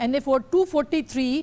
NA 243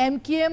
MKM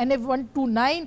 NA 129,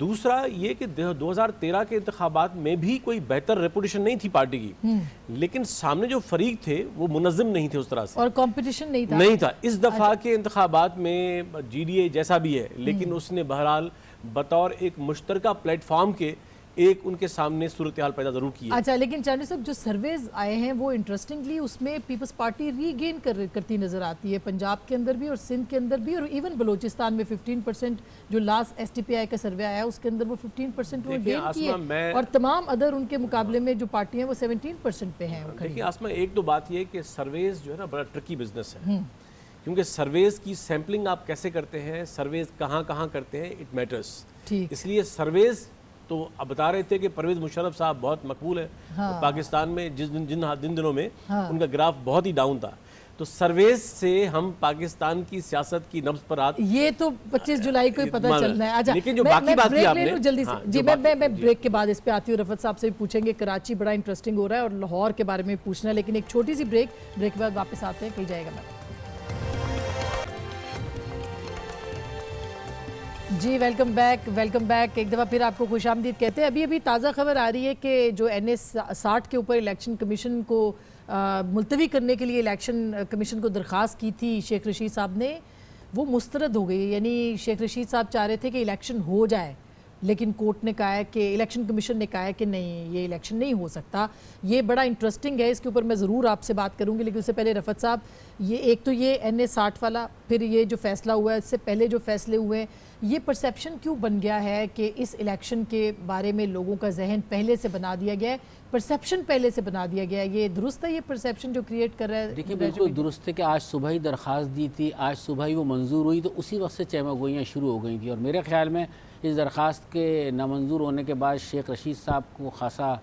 دوسرا یہ کہ 2013 کے انتخابات میں بھی کوئی بہتر ریپوٹیشن نہیں تھی پارٹی کی، لیکن سامنے جو فریق تھے وہ منظم نہیں تھے اس طرح سے، اور کمپٹیشن نہیں تھا اس دفعہ کے انتخابات میں جی ڈی اے جیسا بھی ہے، لیکن اس نے بہرحال بطور ایک مشترکہ پلیٹ فارم کے ایک ان کے سامنے صورتحال پیدا ضرور کی ہے۔ اچھا، لیکن چانڈی صاحب جو سرویز آئے ہیں وہ انٹرسٹنگلی اس میں پیپلز پارٹی ری گین کرتی نظر آتی ہے، پنجاب کے اندر بھی اور سندھ کے اندر بھی، اور ایون بلوچستان میں 15% جو لاسٹ ایس ٹی پی آئی کا سروے آیا اس کے اندر وہ 15% وہ گین کی ہے، اور تمام ادر ان کے مقابلے میں جو پارٹیاں وہ 17% پہ ہیں۔ دیکھیں آسمہ، ایک دو بات یہ ہے کہ سرویز جو ہے نا بڑا ٹرکی بزنس ہے، کیونکہ سرویز کی سیمپلنگ آپ کیسے کرتے ہیں، سرویز کہاں کرتے ہیں، اٹ میٹرز۔ اس لیے سرویز تو اب بتا رہے تھے کہ پرویز مشرف صاحب بہت مقبول ہے پاکستان میں، جن دنوں میں ان کا گراف بہت ہی ڈاؤن تھا، تو سرویز سے ہم پاکستان کی سیاست کی نبض پر یہ تو 25 جولائی کو ہی پتہ چلنا ہے۔ لیکن جو باقی بات کی آپ نے جلدی سے جی میں بریک کے بعد اس پہ آتی ہوں، رفعت صاحب سے بھی پوچھیں گے، کراچی بڑا انٹرسٹنگ ہو رہا ہے اور لاہور کے بارے میں پوچھنا ہے، لیکن ایک چھوٹی سی بریک کے بعد واپس آتے ہیں، کہیں جائے گا میں۔ جی ویلکم بیک ایک دفعہ پھر آپ کو خوش آمدید کہتے ہیں۔ ابھی تازہ خبر آ رہی ہے کہ جو NS-60 کے اوپر الیکشن کمیشن کو ملتوی کرنے کے لیے الیکشن کمیشن کو درخواست کی تھی شیخ رشید صاحب نے، وہ مسترد ہو گئی، یعنی شیخ رشید صاحب چاہ رہے تھے کہ الیکشن ہو جائے، لیکن کورٹ نے کہا ہے کہ الیکشن کمیشن نے کہا ہے کہ نہیں، یہ الیکشن نہیں ہو سکتا۔ یہ بڑا انٹرسٹنگ ہے، اس کے اوپر میں ضرور آپ سے بات کروں گی، لیکن اس سے پہلے رفعت صاحب، یہ ایک تو یہ NS-60 والا، پھر یہ جو فیصلہ ہوا ہے، اس سے پہلے جو فیصلے ہوئے ہیں، یہ پرسیپشن کیوں بن گیا ہے کہ اس الیکشن کے بارے میں لوگوں کا ذہن پہلے سے بنا دیا گیا ہے، پرسیپشن پہلے سے بنا دیا گیا ہے؟ یہ درست ہے یہ پرسیپشن جو کریٹ کر رہا ہے؟ دیکھیں بالکل درست ہے کہ آج صبح ہی درخواست دی تھی، آج صبح ہی وہ منظور ہوئی، تو اسی وقت سے چہمہ گوئیاں شروع ہو گئی تھیں، اور میرے خیال میں اس درخواست کے نامنظور ہونے کے بعد شیخ رشید صاحب کو خاصا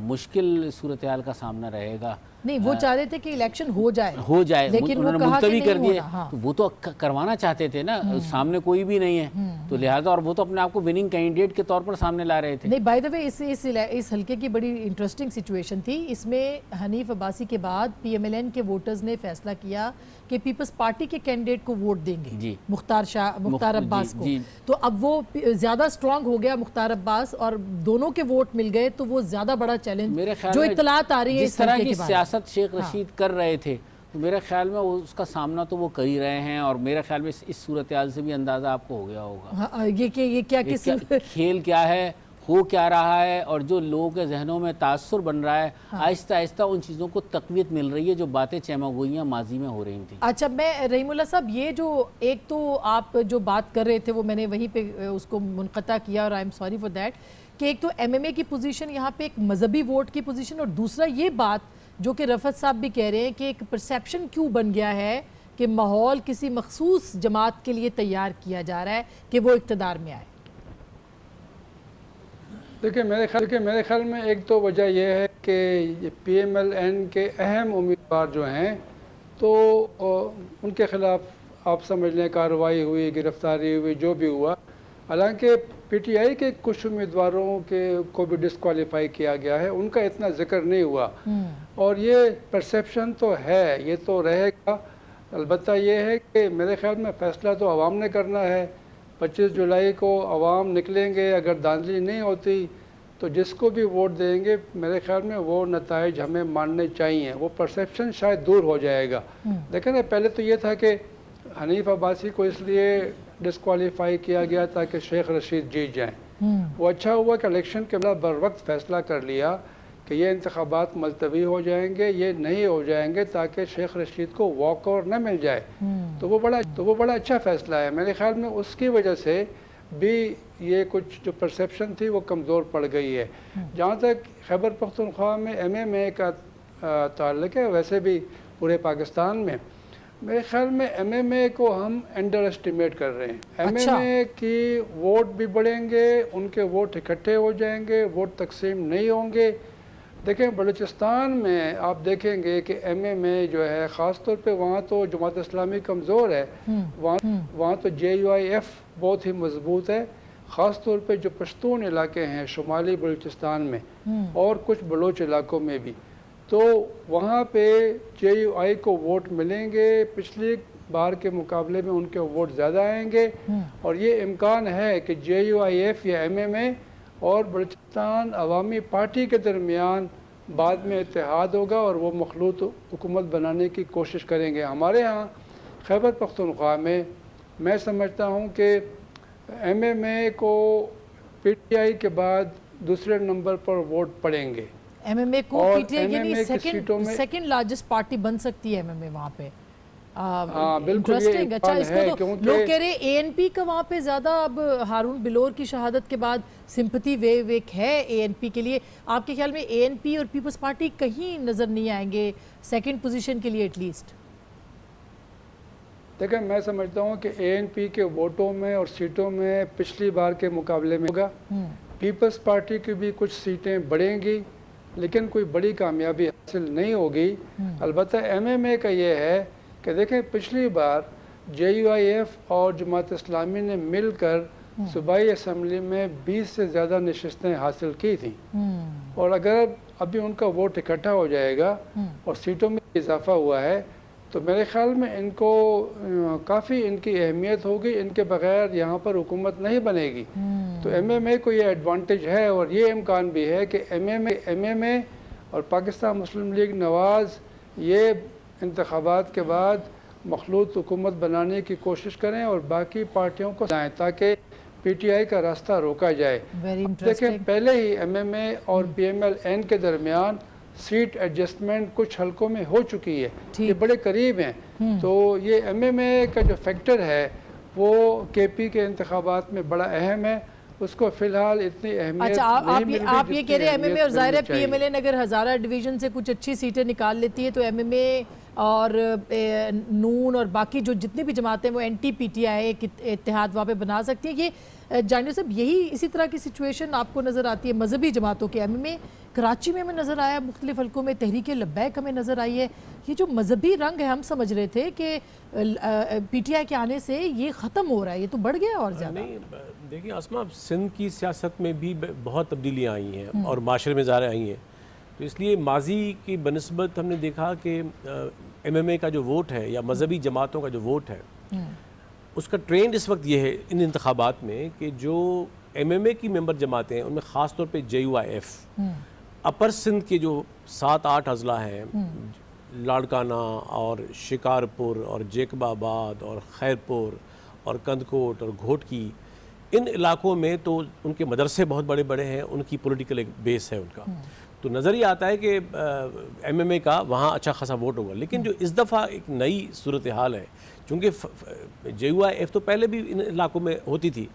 مشکل صورتحال کا سامنا رہے گا۔ نہیں، وہ چاہ رہے تھے کہ الیکشن ہو جائے، لیکن انہوں نے ملتوی کر دیے، تو وہ تو کروانا چاہتے تھے نا، سامنے کوئی بھی نہیں ہے تو لہذا، اور وہ تو اپنے آپ کو وننگ کینڈیڈیٹ کے طور پر سامنے لا رہے تھے۔ نہیں، بائی دا وے اس حلقے کی بڑی انٹرسٹنگ سچویشن تھی، اس میں حنیف عباسی کے بعد PMLN کے ووٹرز نے فیصلہ کیا کہ پیپلز پارٹی کے کینڈیڈیٹ کو ووٹ دیں گے، مختار عباس کو، تو اب وہ زیادہ سٹرونگ ہو گیا مختار عباس، اور دونوں کے ووٹ مل گئے، تو وہ زیادہ بڑا چیلنج جو اطلاعات آ رہی ہے اس طرح کی سیاست شیخ رشید کر رہے تھے، تو میرے خیال میں اس کا سامنا تو وہ کر ہی رہے ہیں، اور میرے خیال میں اس صورتحال سے بھی اندازہ آپ کو ہو گیا ہوگا یہ کیا کھیل کیا ہے، ہو کیا رہا ہے، اور جو لوگوں کے ذہنوں میں تاثر بن رہا ہے، آہستہ آہستہ ان چیزوں کو تقویت مل رہی ہے جو باتیں چہمہ گوئیاں ماضی میں ہو رہی تھیں۔ اچھا، میں رحیم اللہ صاحب، یہ جو ایک تو آپ جو بات کر رہے تھے وہ میں نے وہیں پہ اس کو منقطع کیا، اور I am sorry for that, کہ ایک تو MMA کی پوزیشن یہاں پہ ایک مذہبی ووٹ کی پوزیشن، اور دوسرا یہ بات جو کہ رفعت صاحب بھی کہہ رہے ہیں کہ ایک پرسیپشن کیوں بن گیا ہے کہ ماحول کسی مخصوص جماعت کے لیے تیار کیا جا رہا ہے کہ وہ اقتدار میں آئے۔ دیکھیں میرے خیال میں ایک تو وجہ یہ ہے کہ یہ PMLN کے اہم امیدوار جو ہیں تو ان کے خلاف آپ سمجھ لیں کارروائی ہوئی، گرفتاری ہوئی، جو بھی ہوا، حالانکہ PTI کے کچھ امیدواروں کو بھی ڈسکوالیفائی کیا گیا ہے، ان کا اتنا ذکر نہیں ہوا، اور یہ پرسیپشن تو ہے، یہ تو رہے گا۔ البتہ یہ ہے کہ میرے خیال میں فیصلہ تو عوام نے کرنا ہے، 25 جولائی کو عوام نکلیں گے، اگر دھاندلی نہیں ہوتی تو جس کو بھی ووٹ دیں گے میرے خیال میں وہ نتائج ہمیں ماننے چاہیے، وہ پرسیپشن شاید دور ہو جائے گا۔ دیکھیں نا، پہلے تو یہ تھا کہ حنیف عباسی کو اس لیے ڈسکوالیفائی کیا گیا تاکہ شیخ رشید جیت جائیں، وہ اچھا ہوا کہ الیکشن کے بعد بر وقت فیصلہ کر لیا کہ یہ انتخابات ملتوی ہو جائیں گے، یہ نہیں ہو جائیں گے تاکہ شیخ رشید کو واک اوور نہ مل جائے، تو وہ بڑا اچھا فیصلہ ہے۔ میرے خیال میں اس کی وجہ سے بھی یہ کچھ جو پرسیپشن تھی وہ کمزور پڑ گئی ہے۔ جہاں تک خیبر پختونخوا میں MMA کا تعلق ہے، ویسے بھی پورے پاکستان میں میرے خیال میں MMA کو ہم انڈر اسٹیمیٹ کر رہے ہیں۔ MMA کی ووٹ بھی بڑھیں گے، ان کے ووٹ اکٹھے ہو جائیں گے، ووٹ تقسیم نہیں ہوں گے۔ دیکھیں بلوچستان میں آپ دیکھیں گے کہ MMA جو ہے خاص طور پہ وہاں تو جماعت اسلامی کمزور ہے، وہاں تو JUIF بہت ہی مضبوط ہے، خاص طور پہ جو پشتون علاقے ہیں شمالی بلوچستان میں اور کچھ بلوچ علاقوں میں بھی، تو وہاں پہ JUI کو ووٹ ملیں گے۔ پچھلی بار کے مقابلے میں ان کے ووٹ زیادہ آئیں گے، اور یہ امکان ہے کہ JUIF یا MMA اور بلوچستان عوامی پارٹی کے درمیان بعد میں اتحاد ہوگا اور وہ مخلوط حکومت بنانے کی کوشش کریں گے۔ ہمارے ہاں خیبر پختونخوا میں سمجھتا ہوں کہ MMA کو PTI کے بعد دوسرے نمبر پر ووٹ پڑیں گے۔ MMA کو اور PTI یعنی MMA کی سیٹوں میں سیکنڈ لارجسٹ پارٹی بن سکتی ہے MMA وہاں پہ۔ ہاں بالکل، یہ انٹرسٹنگ۔ اچھا، امکان اس ہے کو تو کیونکہ لوگ کہہ رہے ہیں ANP کا وہاں پہ زیادہ اب ہارون بلور کی شہادت کے بعد سمپتھی ویو ایک ہے ANP کے لیے۔ آپ کے خیال میں ANP اور پیپلز پارٹی کہیں نظر نہیں آئیں گے سیکنڈ پوزیشن کے لیے ایٹ لیسٹ؟ دیکھیں، میں سمجھتا ہوں کہ ANP کے ووٹوں میں اور سیٹوں میں پچھلی بار کے مقابلے میں ہوگا۔ پیپلز پارٹی کی بھی کچھ سیٹیں بڑھیں گی، لیکن کوئی بڑی کامیابی حاصل نہیں ہوگی۔ البتہ MMA کا یہ ہے کہ دیکھیں، پچھلی بار JUIF اور جماعت اسلامی نے مل کر صوبائی اسمبلی میں 20 سے زیادہ نشستیں حاصل کی تھیں، اور اگر ابھی ان کا ووٹ اکٹھا ہو جائے گا اور سیٹوں میں اضافہ ہوا ہے تو میرے خیال میں ان کو کافی ان کی اہمیت ہوگی۔ ان کے بغیر یہاں پر حکومت نہیں بنے گی، تو MMA کو یہ ایڈوانٹیج ہے، اور یہ امکان بھی ہے کہ MMA اور پاکستان مسلم لیگ نواز یہ انتخابات کے بعد مخلوط حکومت بنانے کی کوشش کریں اور باقی پارٹیوں کو جائیں تاکہ PTI کا راستہ روکا جائے۔ دیکھیں، پہلے ہی MMA اور PMLN کے درمیان سیٹ ایڈجسٹمنٹ کچھ حلقوں میں ہو چکی ہے، یہ بڑے قریب ہیں، تو یہ MMA کا جو فیکٹر ہے وہ KP کے انتخابات میں بڑا اہم ہے۔ اس کو فی الحال اتنی اہمیت نہیں مل رہی۔ آپ یہ کہہ رہے ہیں MMA اور ظاہر ہے PMLN اگر ہزارہ ڈویژن سے کچھ اچھی سیٹیں نکال لیتی ہے تو MMA اور نون اور باقی جو جتنی بھی جماعتیں وہ NT PTI ایک اتحاد وہاں پہ بنا سکتی ہیں۔ یہ جانیو صاحب، یہی اسی طرح کی سچویشن آپ کو نظر آتی ہے مذہبی جماعتوں کے؟ MMA کراچی میں ہمیں نظر آیا، مختلف حلقوں میں تحریک لبیک ہمیں نظر آئی ہے۔ یہ جو مذہبی رنگ ہے، ہم سمجھ رہے تھے کہ PTI کے آنے سے یہ ختم ہو رہا ہے، یہ تو بڑھ گیا اور زیادہ۔ نہیں، دیکھیں آسما، سندھ کی سیاست میں بھی بہت تبدیلیاں آئی ہیں اور معاشرے میں ظاہر آئی ہیں، تو اس لیے ماضی کی بنسبت ہم نے دیکھا کہ MMA کا جو ووٹ ہے یا مذہبی جماعتوں کا جو ووٹ ہے اس کا ٹرینڈ اس وقت یہ ہے ان انتخابات میں کہ جو MMA کی ممبر جماعتیں ہیں ان میں خاص طور پہ JUIF اپر سندھ کے جو 7-8 اضلاع ہیں، لاڑکانہ اور شکارپور اور جیکب آباد اور خیرپور اور کندکوٹ اور گھوٹکی، ان علاقوں میں تو ان کے مدرسے بہت بڑے بڑے ہیں، ان کی پولیٹیکل ایک بیس ہے ان کا، تو نظر یہ آتا ہے کہ MMA کا وہاں اچھا خاصا ووٹ ہوگا۔ لیکن جو اس دفعہ ایک نئی صورتحال ہے، چونکہ JUIF تو پہلے بھی ان علاقوں میں ہوتی تھی،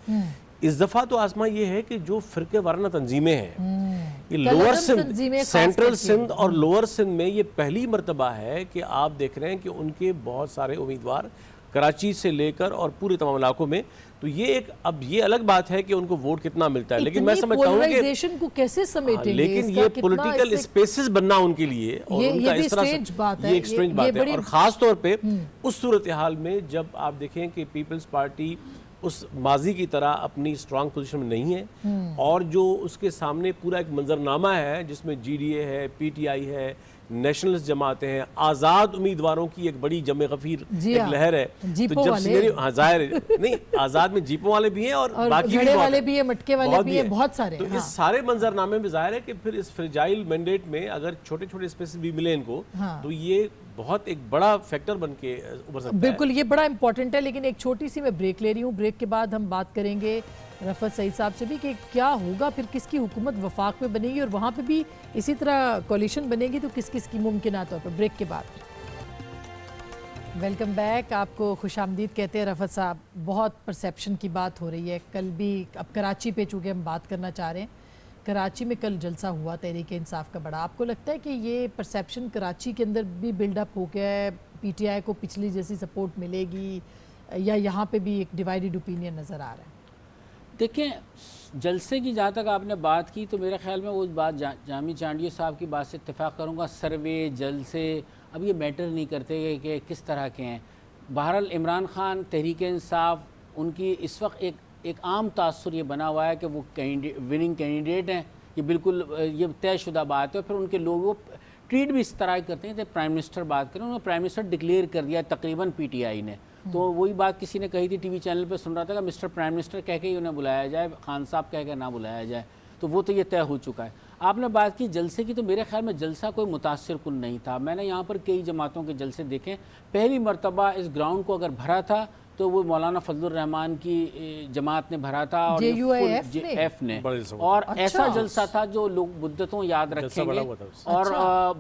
اس دفعہ تو آسما یہ ہے کہ جو فرقے وارانہ تنظیمیں ہیں، یہ لوور سندھ، سینٹرل سندھ اور لوور سندھ میں یہ پہلی مرتبہ ہے کہ آپ دیکھ رہے ہیں کہ ان کے بہت سارے امیدوار کراچی سے لے کر اور پورے تمام علاقوں میں، تو یہ ایک اب یہ الگ بات ہے کہ ان کو ووٹ کتنا ملتا ہے، لیکن میں سمجھتا ہوں کہ کو کیسے سمیٹیں گے، لیکن یہ پولیٹیکل اسپیسز بننا ان کے لیے اور ان کا اس طرح سے یہ ایک سٹرینج بات ہے، اور خاص طور پہ اس صورتحال میں جب آپ دیکھیں کہ پیپلز پارٹی اس ماضی کی طرح اپنی اسٹرانگ پوزیشن میں نہیں ہے، اور جو اس کے سامنے پورا ایک منظرنامہ ہے جس میں GDA ہے، PTI ہے، نیشنلسٹ جماعتیں ہیں، آزاد امیدواروں کی ایک بڑی جمع غفیر ایک لہر ہے، تو جب سینیریو ظاہر نہیں آزاد میں جیپوں والے بھی ہیں اور باقی گھڑے والے بھی ہیں، مٹکے والے بھی ہیں، بہت سارے، تو اس سارے منظرنامے میں ظاہر ہے کہ پھر اس فرجائل مینڈیٹ میں اگر چھوٹے چھوٹے اسپیسز بھی ملیں ان کو تو یہ بہت ایک بڑا فیکٹر بن کے ابھر سکتا ہے۔ بالکل، یہ بڑا امپورٹنٹ ہے، لیکن ایک چھوٹی سی میں بریک لے رہی ہوں، بریک کے بعد ہم بات کریں گے رفعت سعید صاحب سے بھی کہ کیا ہوگا، پھر کس کی حکومت وفاق میں بنے گی اور وہاں پہ بھی اسی طرح کولیشن بنے گی تو کس کس کی ممکنہ طور پر۔ بریک کے بعد ویلکم بیک، آپ کو خوش آمدید کہتے ہیں رفعت صاحب۔ بہت پرسیپشن کی بات ہو رہی ہے، کل بھی اب کراچی پہ چونکہ ہم بات کرنا چاہ رہے ہیں، کراچی میں کل جلسہ ہوا تحریک انصاف کا بڑا، آپ کو لگتا ہے کہ یہ پرسیپشن کراچی کے اندر بھی بلڈ اپ ہو گیا ہے، PTI کو پچھلی جیسی سپورٹ ملے گی، یا یہاں پہ بھی ایک ڈیوائیڈڈ اوپینین نظر آ رہا ہے؟ دیکھیں، جلسے کی جہاں تک آپ نے بات کی تو میرے خیال میں وہ بات جامی چانڈیو صاحب کی بات سے اتفاق کروں گا، سروے جلسے اب یہ میٹر نہیں کرتے کہ کس طرح کے ہیں۔ بہرحال عمران خان تحریک انصاف ان کی اس وقت ایک عام تاثر یہ بنا ہوا ہے کہ وہ وننگ کینڈیڈیٹ ہیں، یہ بالکل یہ طے شدہ بات ہے، پھر ان کے لوگوں ٹریٹ بھی اس طرح کرتے ہیں کہ پرائم منسٹر بات کریں، انہوں نے پرائم منسٹر ڈکلیئر کر دیا تقریباً پی ٹی آئی نے. تو وہی بات کسی نے کہی تھی ٹی وی چینل پہ سن رہا تھا کہ مسٹر پرائم منسٹر کہہ کے ہی انہیں بلایا جائے، خان صاحب کہہ کے نہ بلایا جائے. تو وہ تو یہ طے ہو چکا ہے. آپ نے بات کی جلسے کی، تو میرے خیال میں جلسہ کوئی متاثر کن نہیں تھا. میں نے یہاں پر کئی جماعتوں کے جلسے دیکھے. پہلی مرتبہ اس گراؤنڈ کو اگر بھرا تھا تو وہ مولانا فضل الرحمان کی جماعت نے بھرا تھا، اور JUIF نے. اور ایسا جلسہ تھا جو لوگ مدتوں یاد رکھیں گے، اور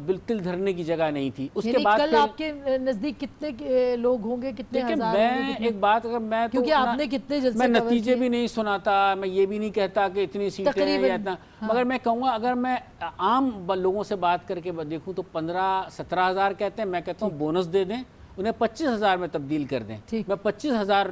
بالکل دھرنے کی جگہ نہیں تھی. اس کے بعد کل آپ کے نزدیک کتنے لوگ ہوں گے، کتنے ہزار؟ میں ایک بات اگر میں تو کیونکہ آپ نے کتنے جلسے میں نتیجے بھی نہیں سناتا، میں یہ بھی نہیں کہتا کہ اتنی سیٹیں ہیں یا اتنا، مگر میں کہوں گا اگر میں عام لوگوں سے بات کر کے دیکھوں تو 15-17 ہزار کہتے ہیں. میں کہتا ہوں بونس دے دیں، انہیں 25,000 میں تبدیل کر دیں. میں 25,000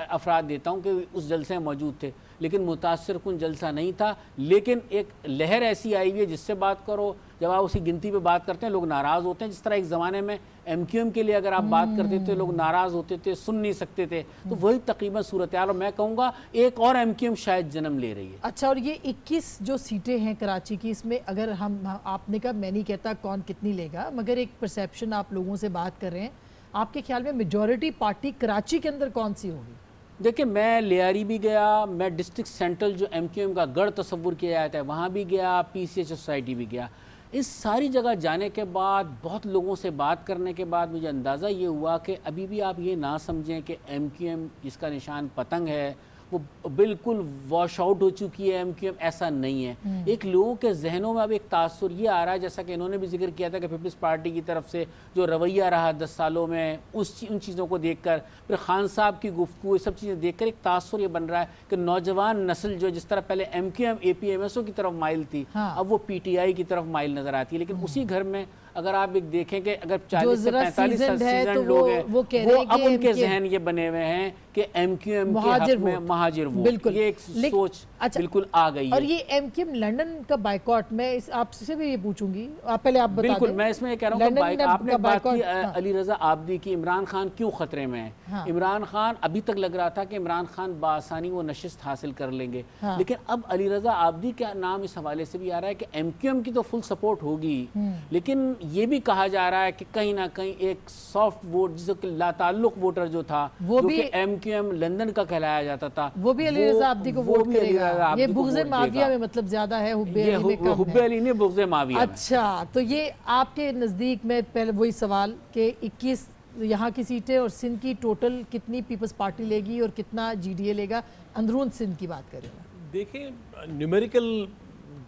افراد دیتا ہوں کہ اس جلسے میں موجود تھے، لیکن متاثر کن جلسہ نہیں تھا. لیکن ایک لہر ایسی آئی ہوئی ہے جس سے بات کرو، جب آپ اسی گنتی پہ بات کرتے ہیں لوگ ناراض ہوتے ہیں. جس طرح ایک زمانے میں MQM کے لیے اگر آپ بات کرتے تھے لوگ ناراض ہوتے تھے، سن نہیں سکتے تھے، تو وہی تقریباً صورتحال. اور میں کہوں گا ایک اور MQM شاید جنم لے رہی ہے. اچھا، اور یہ 21 جو سیٹیں ہیں کراچی کی، اس میں اگر آپ نے کہا، میں نہیں کہتا کون کتنی لے گا، مگر ایک پرسیپشن آپ لوگوں سے بات کر رہے ہیں، آپ کے خیال میں میجورٹی پارٹی کراچی کے اندر کون سی ہوگی؟ دیکھیں میں لیاری بھی گیا، میں ڈسٹرکٹ سینٹرل جو MQM کا گڑھ تصور کیا جاتا ہے وہاں بھی گیا، PCH سوسائٹی بھی گیا. اس ساری جگہ جانے کے بعد، بہت لوگوں سے بات کرنے کے بعد مجھے اندازہ یہ ہوا کہ ابھی بھی آپ یہ نہ سمجھیں کہ MQM جس کا نشان پتنگ ہے وہ بالکل واش آؤٹ ہو چکی ہے. MQM ایسا نہیں ہے. ایک لوگوں کے ذہنوں میں اب ایک تاثر یہ آ رہا ہے، جیسا کہ انہوں نے بھی ذکر کیا تھا کہ پیپلز پارٹی کی طرف سے جو رویہ رہا 10 سالوں میں، ان چیزوں کو دیکھ کر، پھر خان صاحب کی گفتگو، یہ سب چیزیں دیکھ کر ایک تاثر یہ بن رہا ہے کہ نوجوان نسل جو جس طرح پہلے MQM APMSO کی طرف مائل تھی، اب وہ PTI کی طرف مائل نظر آتی ہے. لیکن اسی گھر میں اگر آپ ایک دیکھیں کہ اگر 40 سے 45 سیزن لوگ ہیں، وہ اب ان کے ذہن یہ بنے ہوئے ہیں کہ MQM کے حق میں مہاجر ووٹ، یہ ایک سوچ بالکل آ گئی ہے. اور یہ MQM لنڈن کا بائیکاٹ، میں آپ سے بھی یہ پوچھوں گی، پہلے آپ بتا دیں. بالکل، میں اس میں یہ کہہ رہا ہوں کہ آپ نے بات کی علی رضا عابدی کی، عمران خان کیوں خطرے میں ہے. عمران خان ابھی تک لگ رہا تھا کہ عمران خان بآسانی وہ نشست حاصل کر لیں گے، لیکن اب علی رضا عابدی کا نام اس حوالے سے بھی آ رہا ہے کہ MQM کی تو فل سپورٹ ہوگی، لیکن یہ بھی کہا جا رہا ہے کہ کہیں نہ کہیں ایک سافٹ ووٹ جسے کہ لا تعلق ووٹر جو تھا، جو کہ MQM لندن کا کہلایا جاتا تھا، وہ بھی علی رضا عابدی کو ووٹ کرے گا. یہ بغض معاویہ میں مطلب زیادہ ہے، حب علی میں کم ہے. حب علی نے بغض معاویہ. اچھا، تو یہ آپ کے نزدیک میں پہلے وہی سوال کہ 21 یہاں کی سیٹیں اور سندھ کی ٹوٹل کتنی پیپلز پارٹی لے گی اور کتنا GDA لے گا؟ اندرون سندھ کی بات کریں. دیکھیں نیومیریکل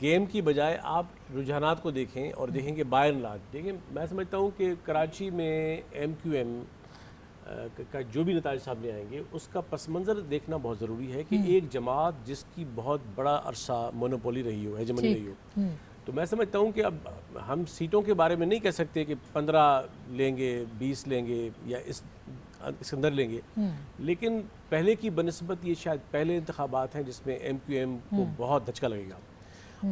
گیم کی بجائے آپ رجحانات کو دیکھیں اور دیکھیں کہ بائی اینڈ لارج. دیکھیں میں سمجھتا ہوں کہ کراچی میں MQM کا جو بھی نتائج سامنے آئیں گے اس کا پس منظر دیکھنا بہت ضروری ہے کہ ایک جماعت جس کی بہت بڑا عرصہ مونوپولی رہی ہو، ہیجمنی رہی ہو، تو میں سمجھتا ہوں کہ اب ہم سیٹوں کے بارے میں نہیں کہہ سکتے کہ 15 لیں گے، 20 لیں گے یا اس اندر لیں گے، لیکن پہلے کی بنسبت یہ شاید پہلے انتخابات ہیں جس میں MQM کو بہت دھچکا لگے گا.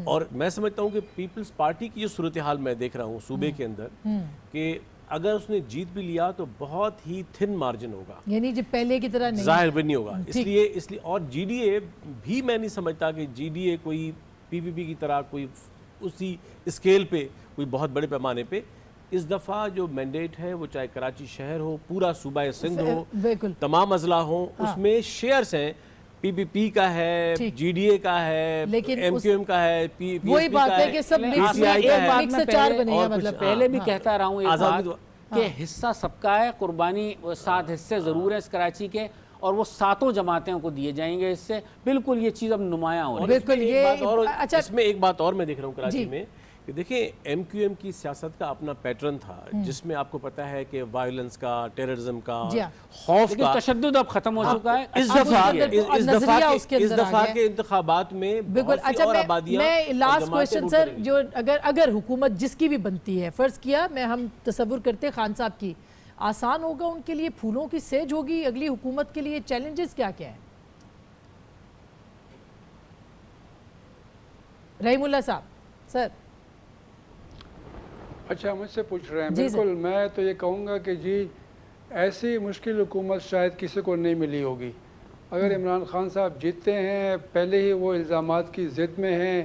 اور میں سمجھتا ہوں کہ پیپلز پارٹی کی جو صورتحال میں دیکھ رہا ہوں صوبے کے اندر، کہ اگر اس نے جیت بھی لیا تو بہت ہی تھن مارجن ہوگا، یعنی جو پہلے کی طرح نہیں ظاہر بھی نہیں ہوگا. اس لیے اور GDA بھی میں نہیں سمجھتا کہ GDA کوئی PPP کی طرح کوئی اسی اسکیل پہ کوئی بہت بڑے پیمانے پہ. اس دفعہ جو مینڈیٹ ہے وہ چاہے کراچی شہر ہو، پورا صوبہ سندھ ہو، تمام اضلاع ہوں، اس میں شیئرز ہیں. PPP کا ہے، GDA کا ہے، MQM کا ہے، وہی بات ہے کہ سب مکس چار بنے گا. مطلب پہلے بھی کہتا رہا ہوں ایک بات کہ حصہ سب کا ہے، قربانی 7 حصے ضرور ہیں اس کراچی کے، اور وہ 7 جماعتوں کو دیے جائیں گے. اس سے بالکل یہ چیز اب نمایاں ہو رہی ہے. اس میں ایک بات اور میں دیکھ رہا ہوں کراچی میں کہ دیکھیں MQM کی سیاست کا اپنا پیٹرن تھا جس میں آپ کو پتا ہے کہ وائلنس کا، ٹیررزم کا، خوف کا، تشدد اب ختم ہو چکا ہے. اس دفعہ کے انتخابات میں بالکل. اچھا، میں لاسٹ کویسچن سر، جو اگر حکومت جس کی بھی بنتی ہے، فرض کیا ہم تصور کرتے خان صاحب کی، آسان ہوگا ان کے لیے؟ پھولوں کی سیج ہوگی اگلی حکومت کے لیے؟ چیلنجز کیا کیا ہیں؟ رحیم اللہ صاحب سر. اچھا، مجھ سے پوچھ رہے ہیں. بالکل، میں تو یہ کہوں گا کہ جی ایسی مشکل حکومت شاید کسی کو نہیں ملی ہوگی. اگر عمران خان صاحب جیتتے ہیں، پہلے ہی وہ الزامات کی ضد میں ہیں